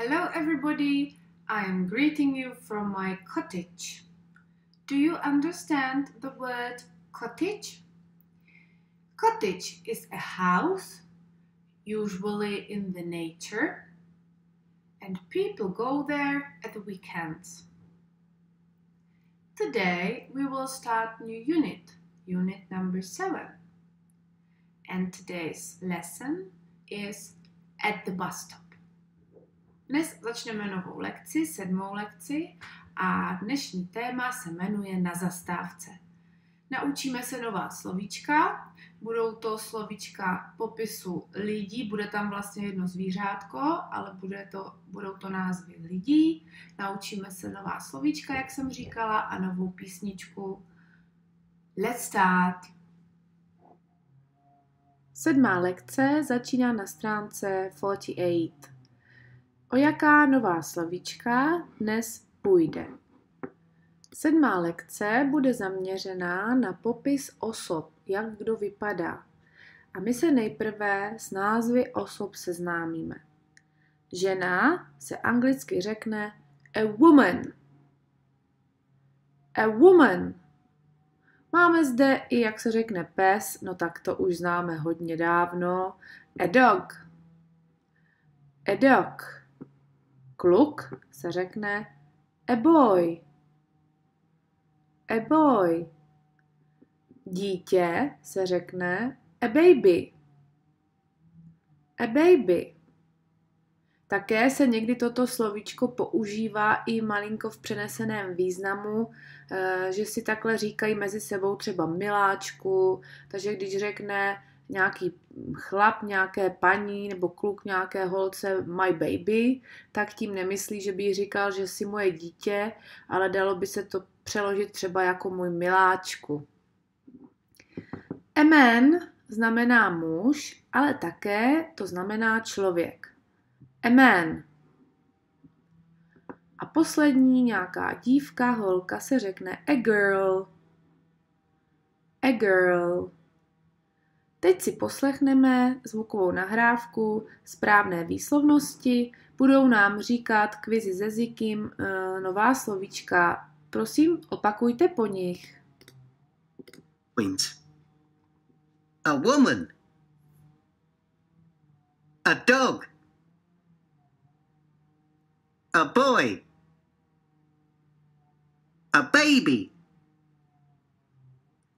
Hello everybody, I am greeting you from my cottage. Do you understand the word cottage? Cottage is a house, usually in the nature, and people go there at the weekends. Today we will start new unit number 7. And today's lesson is at the bus stop. Dnes začneme novou lekci, 7. lekci, a dnešní téma se jmenuje Na zastávce. Naučíme se nová slovíčka, budou to slovíčka popisu lidí, bude tam vlastně jedno zvířátko, ale budou to názvy lidí. Naučíme se nová slovíčka, jak jsem říkala, a novou písničku. Let's start! 7. lekce začíná na stránce 48. O jaká nová slovíčka dnes půjde? 7. lekce bude zaměřená na popis osob, jak kdo vypadá. A my se nejprve s názvy osob seznámíme. Žena se anglicky řekne a woman. A woman. Máme zde i, jak se řekne pes, no tak to už známe hodně dávno. A dog. A dog. Kluk se řekne a boy. A boy. Dítě se řekne a baby. A baby. Také se někdy toto slovíčko používá i malinko v přeneseném významu, že si takhle říkají mezi sebou třeba miláčku, takže když řekne nějaký chlap, nějaké paní nebo kluk nějaké holce my baby, tak tím nemyslí, že by jí říkal, že jsi moje dítě, ale dalo by se to přeložit třeba jako můj miláčku. A man znamená muž, ale také to znamená člověk. A man. A poslední nějaká dívka, holka se řekne a girl. A girl. Teď si poslechneme zvukovou nahrávku správné výslovnosti. Budou nám říkat kvizy s jazykem nová slovíčka. Prosím, opakujte po nich. Point. A woman. A dog. A boy. A baby.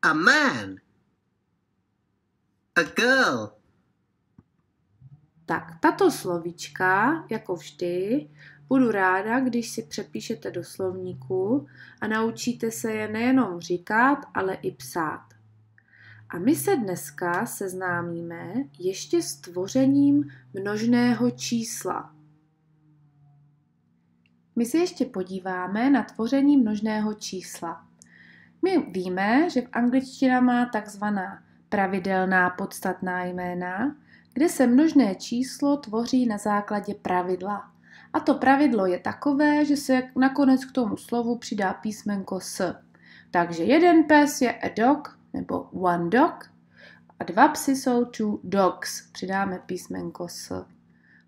A man. A girl. Tak, tato slovíčka, jako vždy, budu ráda, když si přepíšete do slovníku a naučíte se je nejenom říkat, ale i psát. A my se dneska seznámíme ještě s tvořením množného čísla. My se ještě podíváme na tvoření množného čísla. My víme, že v angličtina má takzvaná pravidelná podstatná jména, kde se množné číslo tvoří na základě pravidla. A to pravidlo je takové, že se nakonec k tomu slovu přidá písmenko s. Takže jeden pes je a dog, nebo one dog, a 2 psy jsou 2 dogs. Přidáme písmenko s.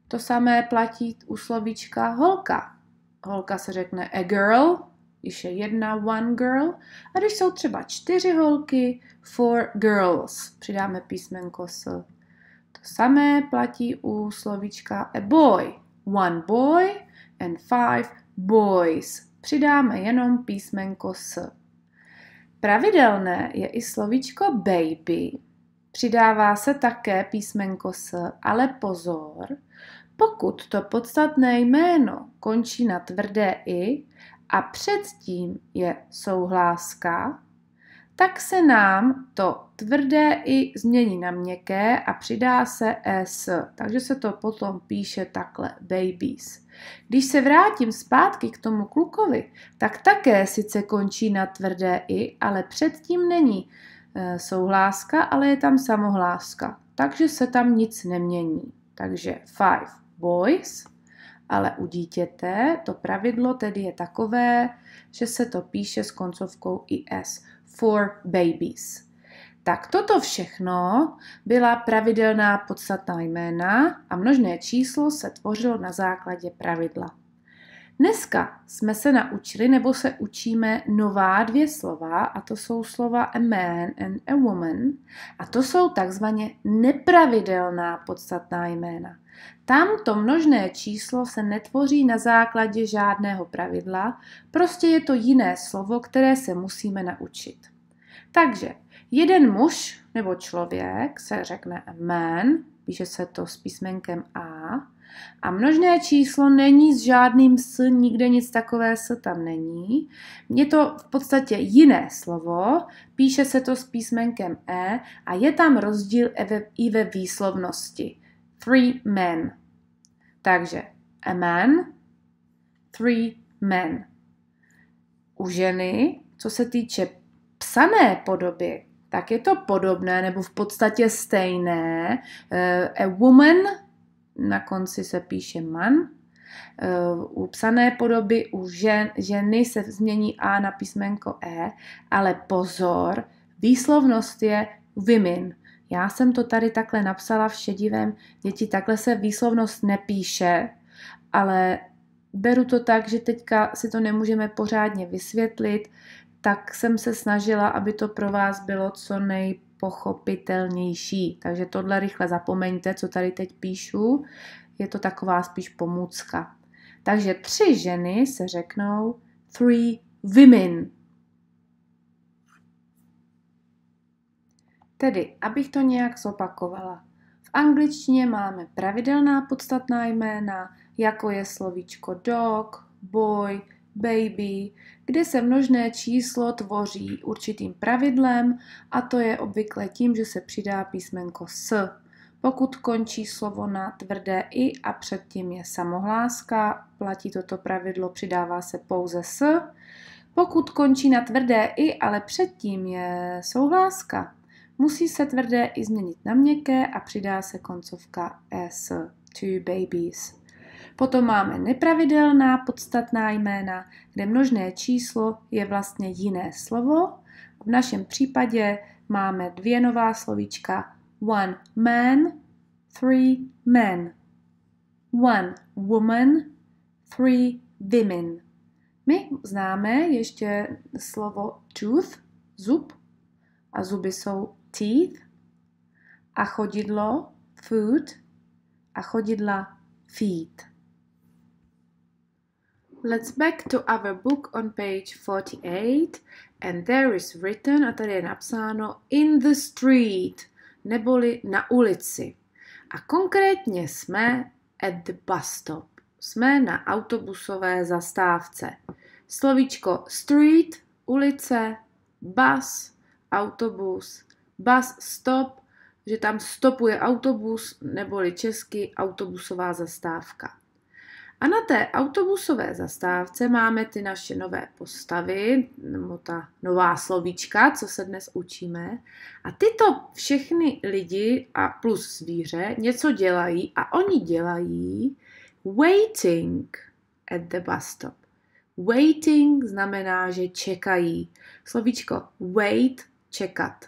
To samé platí u slovíčka holka. Holka se řekne a girl, když je jedna one girl, a když jsou třeba 4 holky, 4 girls. Přidáme písmenko s. To samé platí u slovíčka a boy. One boy and 5 boys. Přidáme jenom písmenko s. Pravidelné je i slovíčko baby. Přidává se také písmenko s, ale pozor, pokud to podstatné jméno končí na tvrdé i a předtím je souhláska, tak se nám to tvrdé i změní na měkké a přidá se s. Takže se to potom píše takhle babies. Když se vrátím zpátky k tomu klukovi, tak také sice končí na tvrdé i, ale předtím není souhláska, ale je tam samohláska. Takže se tam nic nemění. Takže 5 boys, ale u dítěte to pravidlo tedy je takové, že se to píše s koncovkou is. 4 babies. Tak toto všechno byla pravidelná podstatná jména a množné číslo se tvořilo na základě pravidla. Dneska jsme se naučili nebo se učíme nová 2 slova a to jsou slova a man and a woman a to jsou takzvaně nepravidelná podstatná jména. Tam to množné číslo se netvoří na základě žádného pravidla, prostě je to jiné slovo, které se musíme naučit. Takže jeden muž nebo člověk se řekne a man, píše se to s písmenkem a množné číslo není s žádným s, nikde nic takové s tam není. Je to v podstatě jiné slovo, píše se to s písmenkem a je tam rozdíl i ve výslovnosti. 3 men. Takže a man, 3 men. U ženy, co se týče psané podoby, tak je to podobné nebo v podstatě stejné. A woman, na konci se píše man. U psané podoby u ženy se změní a na písmenko ale pozor, výslovnost je women. Já jsem to tady takhle napsala v šedivém, děti, takhle se výslovnost nepíše, ale beru to tak, že teďka si to nemůžeme pořádně vysvětlit, tak jsem se snažila, aby to pro vás bylo co nejpochopitelnější. Takže tohle rychle zapomeňte, co tady teď píšu. Je to taková spíš pomůcka. Takže 3 ženy se řeknou 3 women. Tedy, abych to nějak zopakovala. V angličtině máme pravidelná podstatná jména, jako je slovíčko dog, boy, baby, kde se množné číslo tvoří určitým pravidlem a to je obvykle tím, že se přidá písmenko s. Pokud končí slovo na tvrdé i a předtím je samohláska, platí toto pravidlo, přidává se pouze s. Pokud končí na tvrdé i, ale předtím je souhláska, musí se tvrdé i změnit na měkké a přidá se koncovka s, two babies. Potom máme nepravidelná podstatná jména, kde množné číslo je vlastně jiné slovo. V našem případě máme 2 nová slovíčka one man, 3 men. One woman, 3 women. My známe ještě slovo tooth, zub, a zuby jsou teeth, a chodidlo foot a chodidla feet. Let's back to our book on page 48 and there is written, a tady je napsáno in the street, neboli na ulici. A konkrétně jsme at the bus stop. Jsme na autobusové zastávce. Slovíčko street, ulice, bus, autobus, bus stop, že tam stopuje autobus, neboli česky autobusová zastávka. A na té autobusové zastávce máme ty naše nové postavy, nebo ta nová slovíčka, co se dnes učíme. A tyto všechny lidi a plus zvíře něco dělají a oni dělají waiting at the bus stop. Waiting znamená, že čekají. Slovíčko wait, čekat.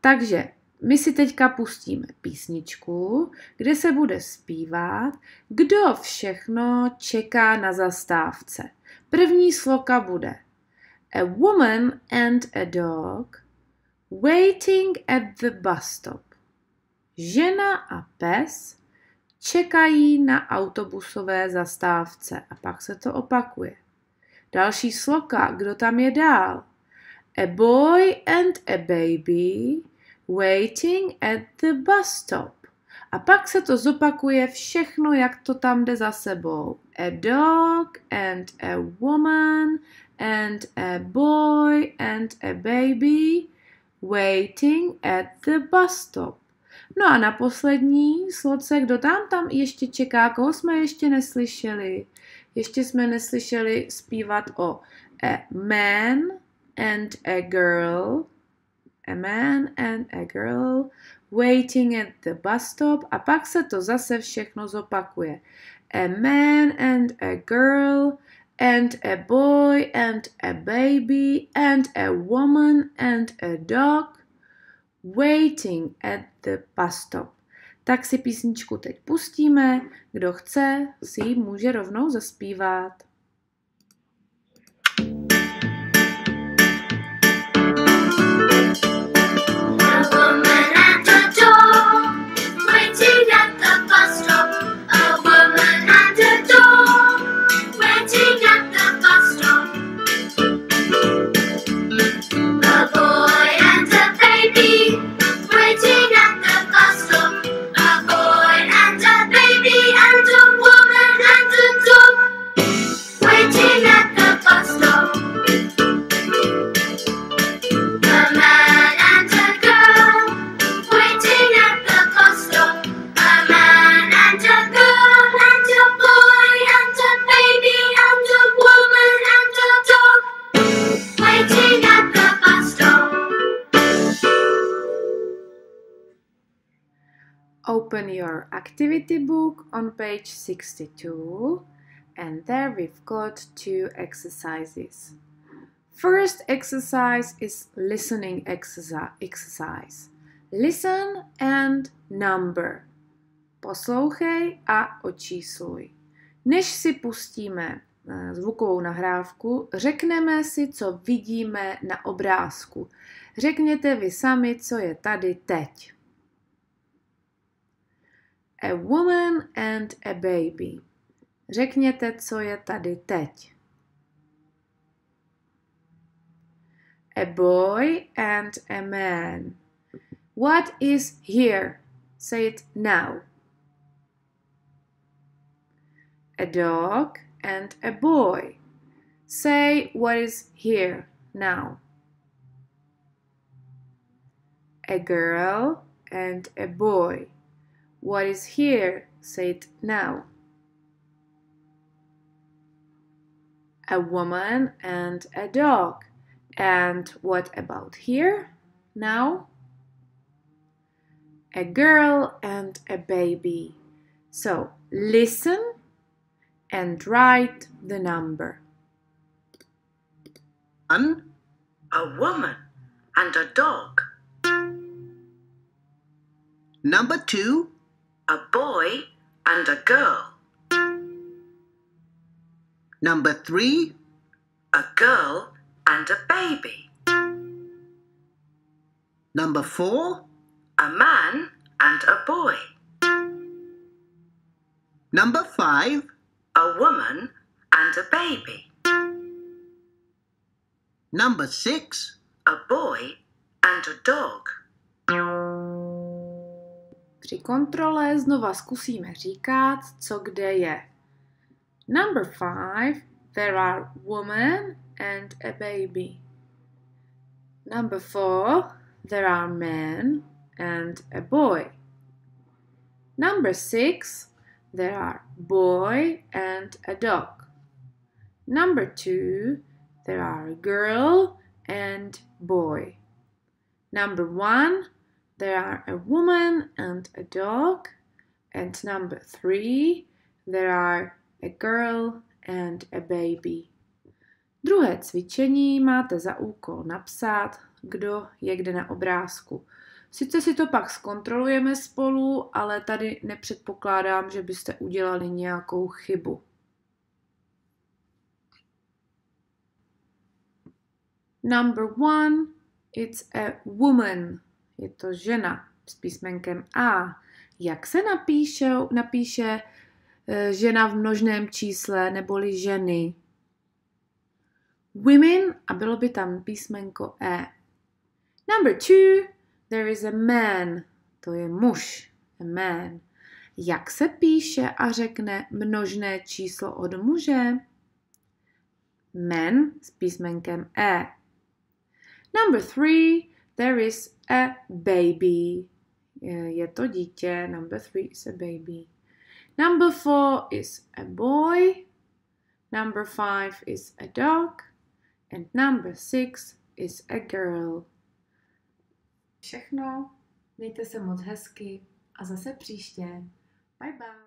Takže my si teďka pustíme písničku, kde se bude zpívat, kdo všechno čeká na zastávce. První sloka bude a woman and a dog waiting at the bus stop. Žena a pes čekají na autobusové zastávce a pak se to opakuje. Další sloka, kdo tam je dál? A boy and a baby waiting at the bus stop. A pak se to zopakuje všechno, jak to tam jde za sebou. A dog and a woman and a boy and a baby waiting at the bus stop. No a na poslední sloce, kdo tam ještě čeká, koho jsme ještě neslyšeli? Ještě jsme neslyšeli zpívat o a man and a girl. A man and a girl waiting at the bus stop a pak se to zase všechno zopakuje. A man and a girl and a boy and a baby and a woman and a dog waiting at the bus stop. Tak si písničku teď pustíme. Kdo chce, si ji může rovnou zaspívat. Open your activity book on page 62 and there we've got 2 exercises. First exercise is listening exercise. Listen and number. Poslouchej a očísluj. Než si pustíme zvukovou nahrávku, řekneme si, co vidíme na obrázku. Řekněte vy sami, co je tady teď. A woman and a baby. Řekněte, co je tady teď. A boy and a man. What is here? Say it now. A dog and a boy. Say what is here now. A girl and a boy. What is here? Say it now. A woman and a dog. And what about here? Now? A girl and a baby. So listen and write the number. 1, A woman and a dog. number 2, A boy and a girl. number 3, A girl and a baby. number 4, A man and a boy. number 5, A woman and a baby. number 6, A boy and a dog. Při kontrole znova zkusíme říkat, co kde je. Number 5, there are woman and a baby. Number 4, there are men and a boy. Number 6, there are boy and a dog. Number 2, there are a girl and boy. Number 1, there are a woman and a dog. And number 3, there are a girl and a baby. Druhé cvičení máte za úkol napsat, kdo je kde na obrázku. Sice si to pak zkontrolujeme spolu, ale tady nepředpokládám, že byste udělali nějakou chybu. Number 1, it's a woman. Je to žena s písmenkem A. Jak se napíše žena v množném čísle neboli ženy? Women a bylo by tam písmenko E. Number 2, there is a man. To je muž. A man. Jak se píše a řekne množné číslo od muže? Man s písmenkem E. Number 3, there is a baby. Je to dítě. Number 3 is a baby. Number 4 is a boy. Number 5 is a dog. And number 6 is a girl. Všechno. Mějte se moc hezky a zase příště. Bye bye.